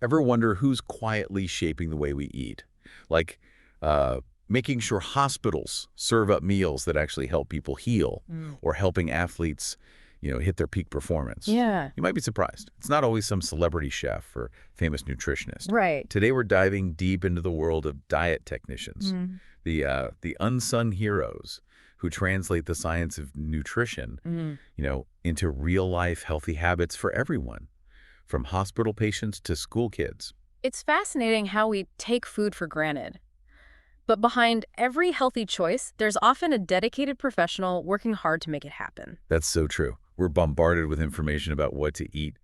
Ever wonder who's quietly shaping the way we eat? Like uh, making sure hospitals serve up meals that actually help people heal Mm. or helping athletes, hit their peak performance. Yeah, You might be surprised. It's not always some celebrity chef or famous nutritionist. right. Today we're diving deep into the world of diet technicians, Mm. the unsung heroes who translate the science of nutrition, Mm. into real-life healthy habits for everyone, from hospital patients to school kids. It's fascinating how we take food for granted. But behind every healthy choice, there's often a dedicated professional working hard to make it happen. That's so true. We're bombarded with information about what to eat,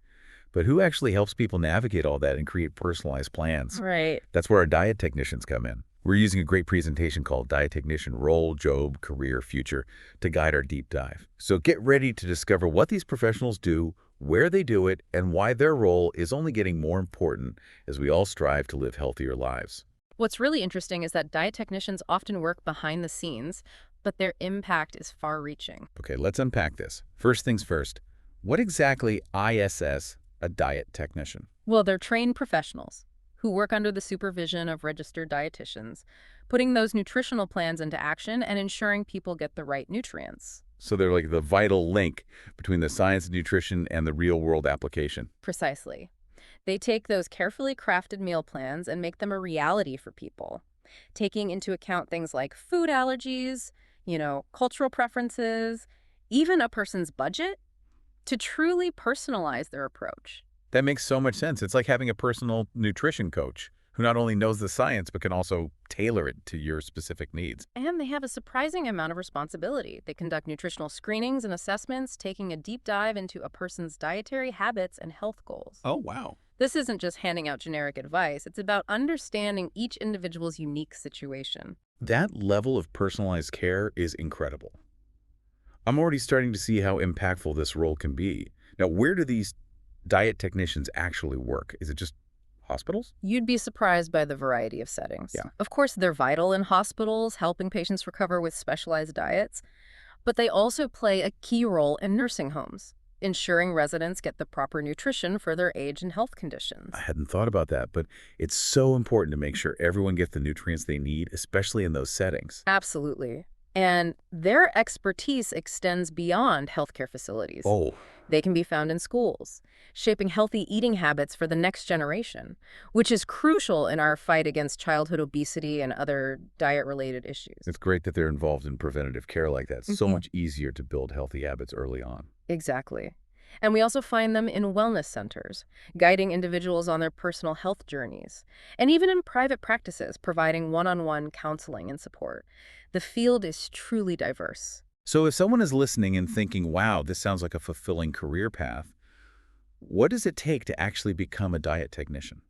but who actually helps people navigate all that and create personalized plans? Right. That's where our diet technicians come in. We're using a great presentation called Dietitian Role, Job, Career, Future to guide our deep dive. So get ready to discover what these professionals do, where they do it, and why their role is only getting more important as we all strive to live healthier lives. What's really interesting is that diet technicians often work behind the scenes, but their impact is far-reaching. Okay, let's unpack this. First things first, what exactly ISS a diet technician? Well, they're trained professionals who work under the supervision of registered dietitians, putting those nutritional plans into action and ensuring people get the right nutrients. So they're like the vital link between the science of nutrition and the real-world application. Precisely. They take those carefully crafted meal plans and make them a reality for people, taking into account things like food allergies, cultural preferences, even a person's budget, to truly personalize their approach. That makes so much sense. It's like having a personal nutrition coach who not only knows the science but can also tailor it to your specific needs. And they have a surprising amount of responsibility. They conduct nutritional screenings and assessments, taking a deep dive into a person's dietary habits and health goals. Oh, wow. This isn't just handing out generic advice, it's about understanding each individual's unique situation. That level of personalized care is incredible. I'm already starting to see how impactful this role can be. Now, where do these diet technicians actually work? Is it just hospitals? You'd be surprised by the variety of settings. Yeah. Of course, they're vital in hospitals, helping patients recover with specialized diets, but they also play a key role in nursing homes, ensuring residents get the proper nutrition for their age and health conditions. I hadn't thought about that, but it's so important to make sure everyone gets the nutrients they need, especially in those settings. Absolutely. And their expertise extends beyond healthcare facilities. Oh, They can be found in schools, shaping healthy eating habits for the next generation, which is crucial in our fight against childhood obesity and other diet-related issues. it's great that they're involved in preventative care like that. It's so Mhm. much easier to build healthy habits early on. Exactly. And we also find them in wellness centers, guiding individuals on their personal health journeys, and even in private practices, providing one-on-one counseling and support. The field is truly diverse. So if someone is listening and thinking, wow, this sounds like a fulfilling career path, what does it take to actually become a diet technician?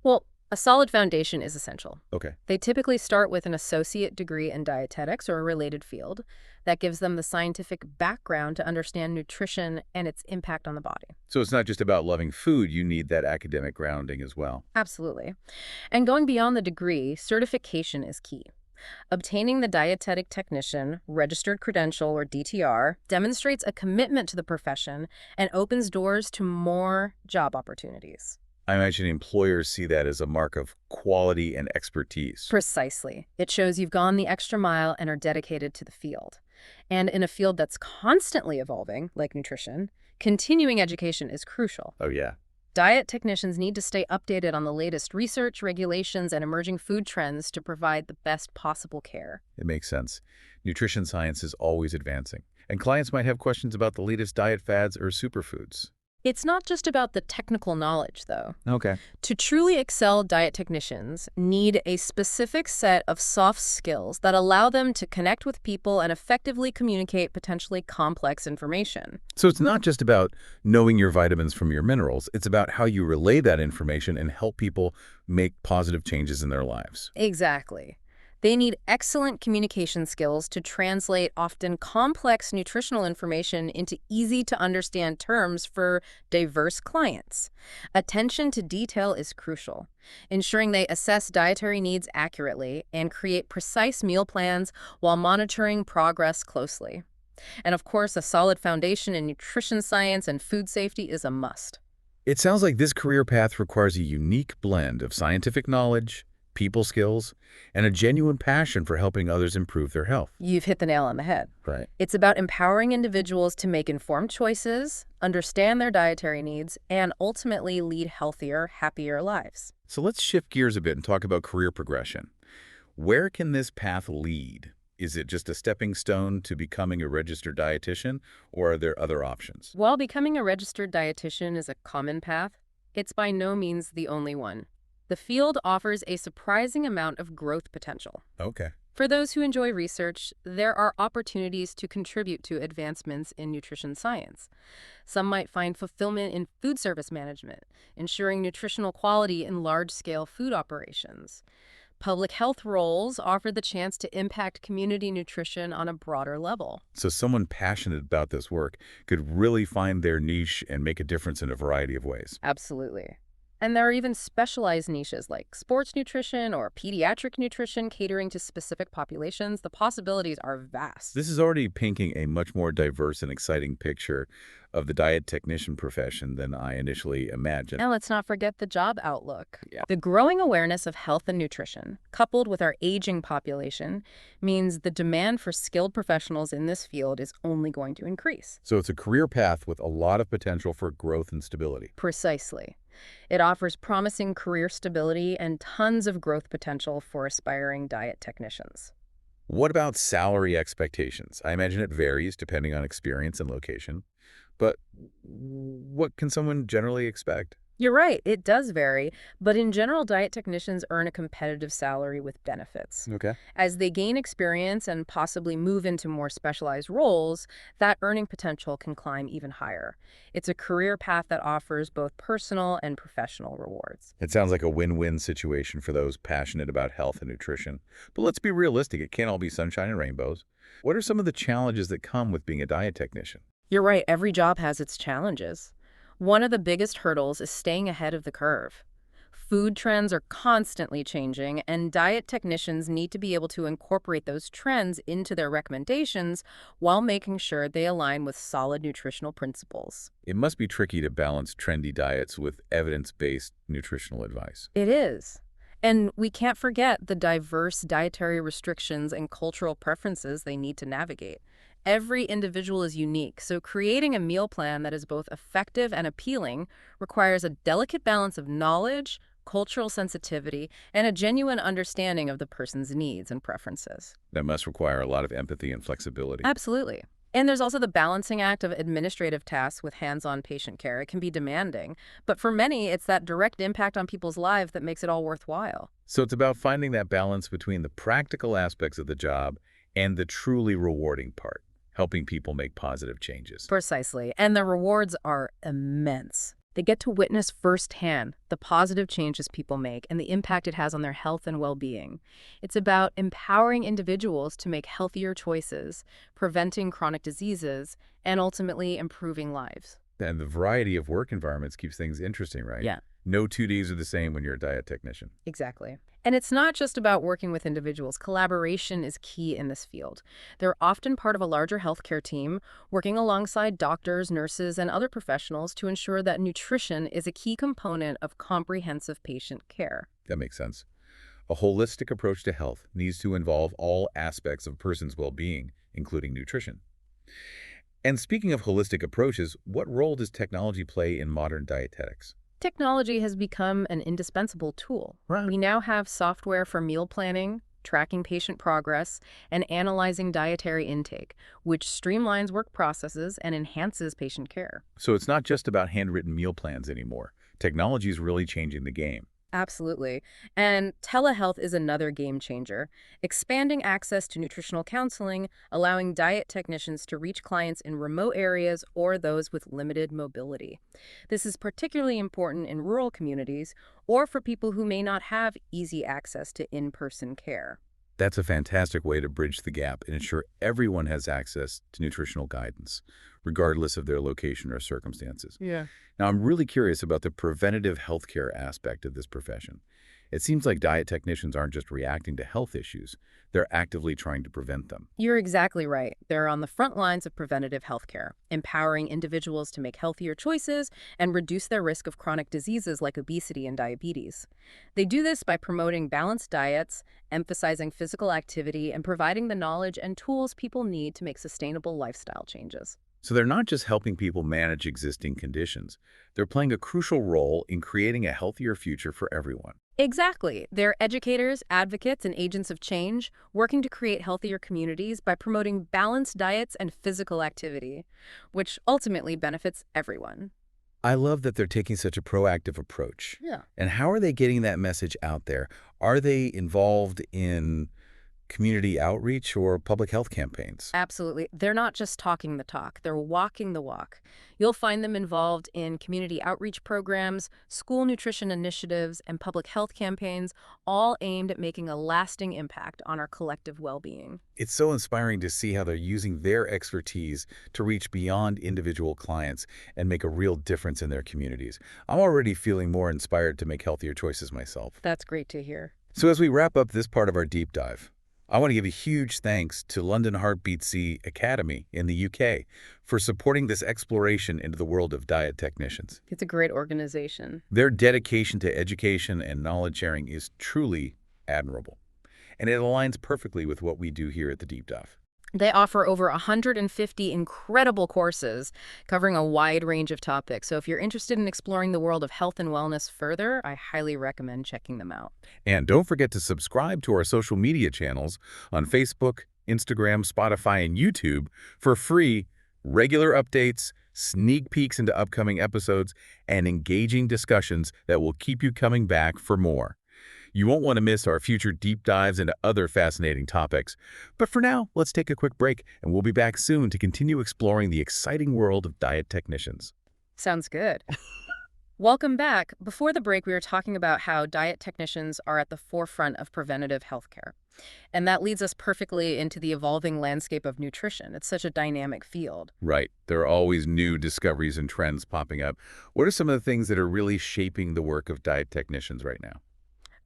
Well, a solid foundation is essential. Okay. They typically start with an associate degree in dietetics or a related field that gives them the scientific background to understand nutrition and its impact on the body. So it's not just about loving food, you need that academic grounding as well. Absolutely. And going beyond the degree, certification is key. Obtaining the dietetic technician, registered credential, or DTR, demonstrates a commitment to the profession and opens doors to more job opportunities. I imagine employers see that as a mark of quality and expertise. Precisely. It shows you've gone the extra mile and are dedicated to the field. And in a field that's constantly evolving, like nutrition, continuing education is crucial. Oh, yeah. Diet technicians need to stay updated on the latest research, regulations, and emerging food trends to provide the best possible care. It makes sense. Nutrition science is always advancing, and clients might have questions about the latest diet fads or superfoods. It's not just about the technical knowledge, though. Okay. To truly excel, diet technicians need a specific set of soft skills that allow them to connect with people and effectively communicate potentially complex information. So it's not just about knowing your vitamins from your minerals. It's about how you relay that information and help people make positive changes in their lives. Exactly. They need excellent communication skills to translate often complex nutritional information into easy-to-understand terms for diverse clients. Attention to detail is crucial, ensuring they assess dietary needs accurately and create precise meal plans while monitoring progress closely. And of course, a solid foundation in nutrition science and food safety is a must. It sounds like this career path requires a unique blend of scientific knowledge, people skills, and a genuine passion for helping others improve their health. You've hit the nail on the head. Right. It's about empowering individuals to make informed choices, understand their dietary needs, and ultimately lead healthier, happier lives. So let's shift gears a bit and talk about career progression. Where can this path lead? Is it just a stepping stone to becoming a registered dietitian, or are there other options? While becoming a registered dietitian is a common path, it's by no means the only one. The field offers a surprising amount of growth potential. Okay. For those who enjoy research, there are opportunities to contribute to advancements in nutrition science. Some might find fulfillment in food service management, ensuring nutritional quality in large-scale food operations. Public health roles offer the chance to impact community nutrition on a broader level. So someone passionate about this work could really find their niche and make a difference in a variety of ways. Absolutely. And there are even specialized niches like sports nutrition or pediatric nutrition catering to specific populations. The possibilities are vast. This is already painting a much more diverse and exciting picture of the diet technician profession than I initially imagined. And let's not forget the job outlook. Yeah. The growing awareness of health and nutrition, coupled with our aging population, means the demand for skilled professionals in this field is only going to increase. So it's a career path with a lot of potential for growth and stability. Precisely. It offers promising career stability and tons of growth potential for aspiring diet technicians. What about salary expectations? I imagine it varies depending on experience and location. But what can someone generally expect? You're right, it does vary, but in general, diet technicians earn a competitive salary with benefits. Okay. As they gain experience and possibly move into more specialized roles, that earning potential can climb even higher. It's a career path that offers both personal and professional rewards. It sounds like a win-win situation for those passionate about health and nutrition. But let's be realistic, it can't all be sunshine and rainbows. What are some of the challenges that come with being a diet technician? You're right, every job has its challenges. One of the biggest hurdles is staying ahead of the curve. Food trends are constantly changing, and diet technicians need to be able to incorporate those trends into their recommendations while making sure they align with solid nutritional principles. It must be tricky to balance trendy diets with evidence-based nutritional advice. It is. And we can't forget the diverse dietary restrictions and cultural preferences they need to navigate. Every individual is unique, so creating a meal plan that is both effective and appealing requires a delicate balance of knowledge, cultural sensitivity, and a genuine understanding of the person's needs and preferences. That must require a lot of empathy and flexibility. Absolutely. And there's also the balancing act of administrative tasks with hands-on patient care. It can be demanding, but for many, it's that direct impact on people's lives that makes it all worthwhile. So it's about finding that balance between the practical aspects of the job and the truly rewarding part, helping people make positive changes. Precisely. And the rewards are immense. They get to witness firsthand the positive changes people make and the impact it has on their health and well-being. It's about empowering individuals to make healthier choices, preventing chronic diseases, and ultimately improving lives. And the variety of work environments keeps things interesting, right? Yeah. No 2 days are the same when you're a diet technician. Exactly. And it's not just about working with individuals. Collaboration is key in this field. They're often part of a larger healthcare team, working alongside doctors, nurses, and other professionals to ensure that nutrition is a key component of comprehensive patient care. That makes sense. A holistic approach to health needs to involve all aspects of a person's well-being, including nutrition. And speaking of holistic approaches, what role does technology play in modern dietetics? Technology has become an indispensable tool. Right. We now have software for meal planning, tracking patient progress, and analyzing dietary intake, which streamlines work processes and enhances patient care. So it's not just about handwritten meal plans anymore. Technology is really changing the game. Absolutely. And telehealth is another game changer, expanding access to nutritional counseling, allowing diet technicians to reach clients in remote areas or those with limited mobility. This is particularly important in rural communities or for people who may not have easy access to in-person care. That's a fantastic way to bridge the gap and ensure everyone has access to nutritional guidance, regardless of their location or circumstances. Yeah. Now, I'm really curious about the preventative healthcare aspect of this profession. It seems like diet technicians aren't just reacting to health issues, they're actively trying to prevent them. You're exactly right. They're on the front lines of preventative healthcare, empowering individuals to make healthier choices and reduce their risk of chronic diseases like obesity and diabetes. They do this by promoting balanced diets, emphasizing physical activity, and providing the knowledge and tools people need to make sustainable lifestyle changes. So they're not just helping people manage existing conditions, they're playing a crucial role in creating a healthier future for everyone. Exactly. They're educators, advocates, and agents of change, working to create healthier communities by promoting balanced diets and physical activity, which ultimately benefits everyone. I love that they're taking such a proactive approach. Yeah. And how are they getting that message out there? Are they involved in community outreach or public health campaigns? Absolutely. They're not just talking the talk, they're walking the walk. You'll find them involved in community outreach programs, school nutrition initiatives, and public health campaigns, all aimed at making a lasting impact on our collective well-being. It's so inspiring to see how they're using their expertise to reach beyond individual clients and make a real difference in their communities. I'm already feeling more inspired to make healthier choices myself. That's great to hear. So as we wrap up this part of our deep dive, I want to give a huge thanks to London Heartbeat C Academy in the UK for supporting this exploration into the world of diet technicians. It's a great organization. Their dedication to education and knowledge sharing is truly admirable, and it aligns perfectly with what we do here at the Deep Dive. They offer over 150 incredible courses covering a wide range of topics. So if you're interested in exploring the world of health and wellness further, I highly recommend checking them out. And don't forget to subscribe to our social media channels on Facebook, Instagram, Spotify, and YouTube for free, regular updates, sneak peeks into upcoming episodes, and engaging discussions that will keep you coming back for more. You won't want to miss our future deep dives into other fascinating topics. But for now, let's take a quick break, and we'll be back soon to continue exploring the exciting world of diet technicians. Sounds good. Welcome back. Before the break, we were talking about how diet technicians are at the forefront of preventative healthcare. And that leads us perfectly into the evolving landscape of nutrition. It's such a dynamic field. Right. There are always new discoveries and trends popping up. What are some of the things that are really shaping the work of diet technicians right now?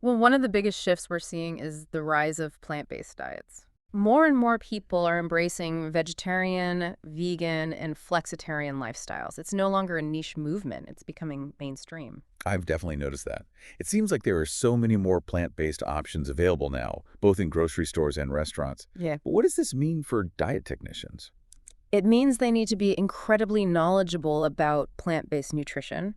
Well, one of the biggest shifts we're seeing is the rise of plant-based diets. More and more people are embracing vegetarian, vegan, and flexitarian lifestyles. It's no longer a niche movement. It's becoming mainstream. I've definitely noticed that. It seems like there are so many more plant-based options available now, both in grocery stores and restaurants. Yeah. But what does this mean for diet technicians? It means they need to be incredibly knowledgeable about plant-based nutrition.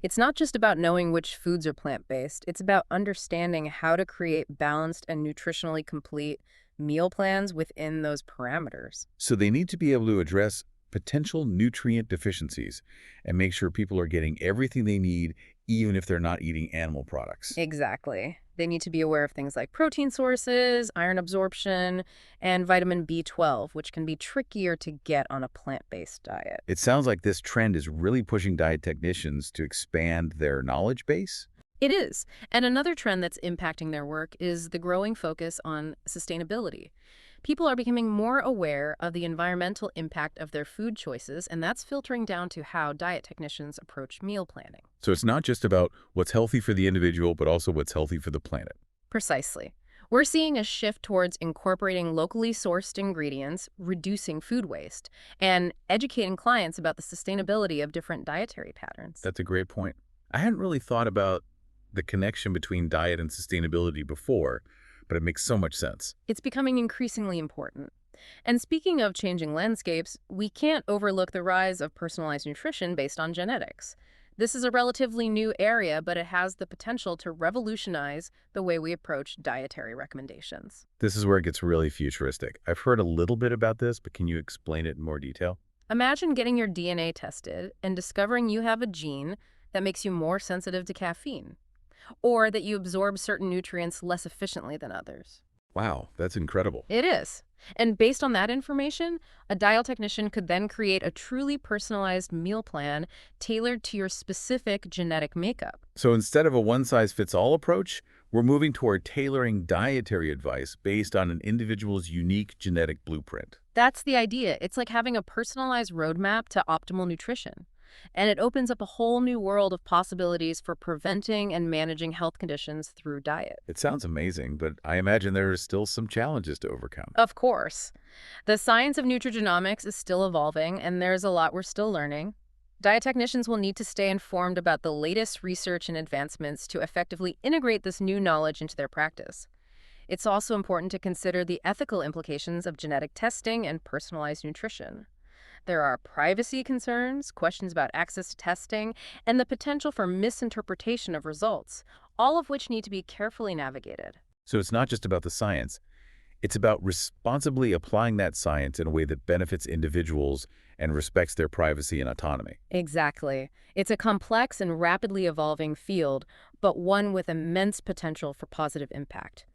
It's not just about knowing which foods are plant-based. It's about understanding how to create balanced and nutritionally complete meal plans within those parameters. So they need to be able to address potential nutrient deficiencies and make sure people are getting everything they need, even if they're not eating animal products. Exactly. They need to be aware of things like protein sources, iron absorption, and vitamin B12, which can be trickier to get on a plant-based diet. It sounds like this trend is really pushing diet technicians to expand their knowledge base. It is. And another trend that's impacting their work is the growing focus on sustainability. People are becoming more aware of the environmental impact of their food choices, and that's filtering down to how diet technicians approach meal planning. So it's not just about what's healthy for the individual, but also what's healthy for the planet. Precisely. We're seeing a shift towards incorporating locally sourced ingredients, reducing food waste, and educating clients about the sustainability of different dietary patterns. That's a great point. I hadn't really thought about the connection between diet and sustainability before, but it makes so much sense. It's becoming increasingly important. And speaking of changing landscapes, we can't overlook the rise of personalized nutrition based on genetics. This is a relatively new area, but it has the potential to revolutionize the way we approach dietary recommendations. This is where it gets really futuristic. I've heard a little bit about this, but can you explain it in more detail? Imagine getting your DNA tested and discovering you have a gene that makes you more sensitive to caffeine, or that you absorb certain nutrients less efficiently than others. Wow, that's incredible. It is. And based on that information, a diet technician could then create a truly personalized meal plan tailored to your specific genetic makeup. So instead of a one-size-fits-all approach, we're moving toward tailoring dietary advice based on an individual's unique genetic blueprint. That's the idea. It's like having a personalized roadmap to optimal nutrition. And it opens up a whole new world of possibilities for preventing and managing health conditions through diet. It sounds amazing, but I imagine there are still some challenges to overcome. Of course, the science of nutrigenomics is still evolving, and there's a lot we're still learning. Diet technicians will need to stay informed about the latest research and advancements to effectively integrate this new knowledge into their practice. It's also important to consider the ethical implications of genetic testing and personalized nutrition. There are privacy concerns, questions about access to testing, and the potential for misinterpretation of results, all of which need to be carefully navigated. So it's not just about the science. It's about responsibly applying that science in a way that benefits individuals and respects their privacy and autonomy. Exactly. It's a complex and rapidly evolving field, but one with immense potential for positive impact.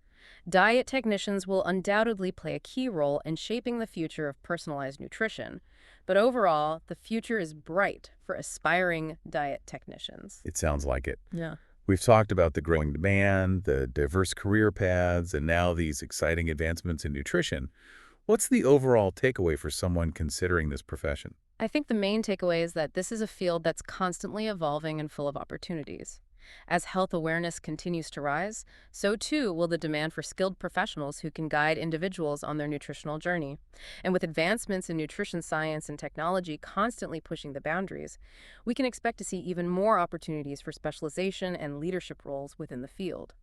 Diet technicians will undoubtedly play a key role in shaping the future of personalized nutrition, but overall, the future is bright for aspiring diet technicians. It sounds like it. Yeah. We've talked about the growing demand, the diverse career paths, and now these exciting advancements in nutrition. What's the overall takeaway for someone considering this profession? I think the main takeaway is that this is a field that's constantly evolving and full of opportunities. As health awareness continues to rise, so too will the demand for skilled professionals who can guide individuals on their nutritional journey. And with advancements in nutrition science and technology constantly pushing the boundaries, we can expect to see even more opportunities for specialization and leadership roles within the field.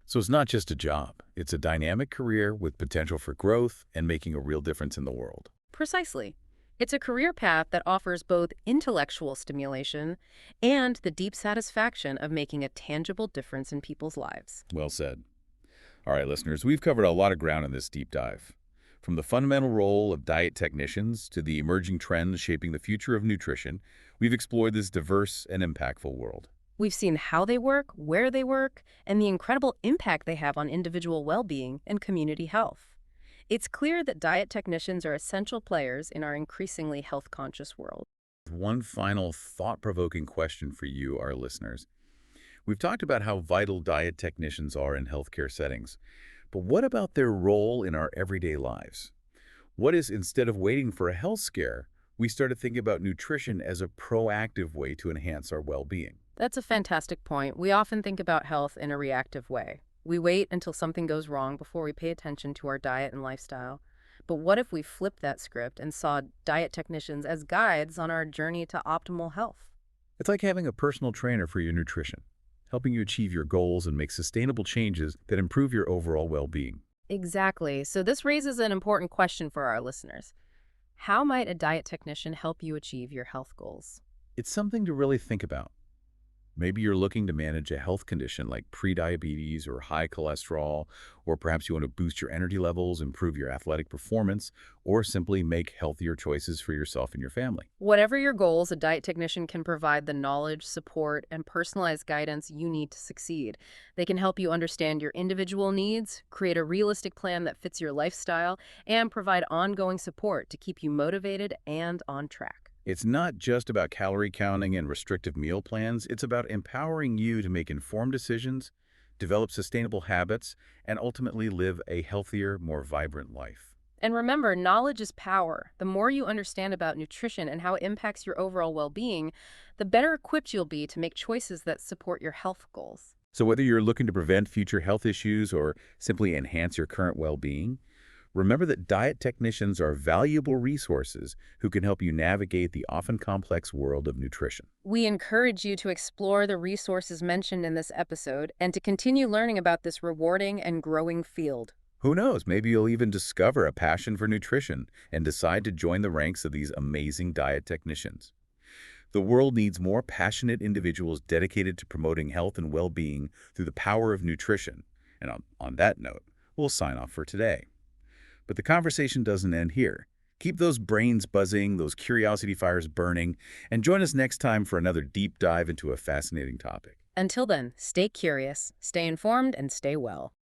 So it's not just a job. It's a dynamic career with potential for growth and making a real difference in the world. Precisely. It's a career path that offers both intellectual stimulation and the deep satisfaction of making a tangible difference in people's lives. Well said. All right, listeners, we've covered a lot of ground in this deep dive. From the fundamental role of diet technicians to the emerging trends shaping the future of nutrition, we've explored this diverse and impactful world. We've seen how they work, where they work, and the incredible impact they have on individual well-being and community health. It's clear that diet technicians are essential players in our increasingly health-conscious world. One final thought-provoking question for you, our listeners. We've talked about how vital diet technicians are in healthcare settings, but what about their role in our everyday lives? What is, instead of waiting for a health scare, we started thinking about nutrition as a proactive way to enhance our well-being? That's a fantastic point. We often think about health in a reactive way. We wait until something goes wrong before we pay attention to our diet and lifestyle. But what if we flipped that script and saw diet technicians as guides on our journey to optimal health? It's like having a personal trainer for your nutrition, helping you achieve your goals and make sustainable changes that improve your overall well-being. Exactly. So this raises an important question for our listeners. How might a diet technician help you achieve your health goals? It's something to really think about. Maybe you're looking to manage a health condition like prediabetes or high cholesterol, or perhaps you want to boost your energy levels, improve your athletic performance, or simply make healthier choices for yourself and your family. Whatever your goals, a diet technician can provide the knowledge, support, and personalized guidance you need to succeed. They can help you understand your individual needs, create a realistic plan that fits your lifestyle, and provide ongoing support to keep you motivated and on track. It's not just about calorie counting and restrictive meal plans. It's about empowering you to make informed decisions, develop sustainable habits, and ultimately live a healthier, more vibrant life. And remember, knowledge is power. The more you understand about nutrition and how it impacts your overall well-being, the better equipped you'll be to make choices that support your health goals. So whether you're looking to prevent future health issues or simply enhance your current well-being, remember that diet technicians are valuable resources who can help you navigate the often complex world of nutrition. We encourage you to explore the resources mentioned in this episode and to continue learning about this rewarding and growing field. Who knows, maybe you'll even discover a passion for nutrition and decide to join the ranks of these amazing diet technicians. The world needs more passionate individuals dedicated to promoting health and well-being through the power of nutrition. And on that note, we'll sign off for today. But the conversation doesn't end here. Keep those brains buzzing, those curiosity fires burning, and join us next time for another deep dive into a fascinating topic. Until then, stay curious, stay informed, and stay well.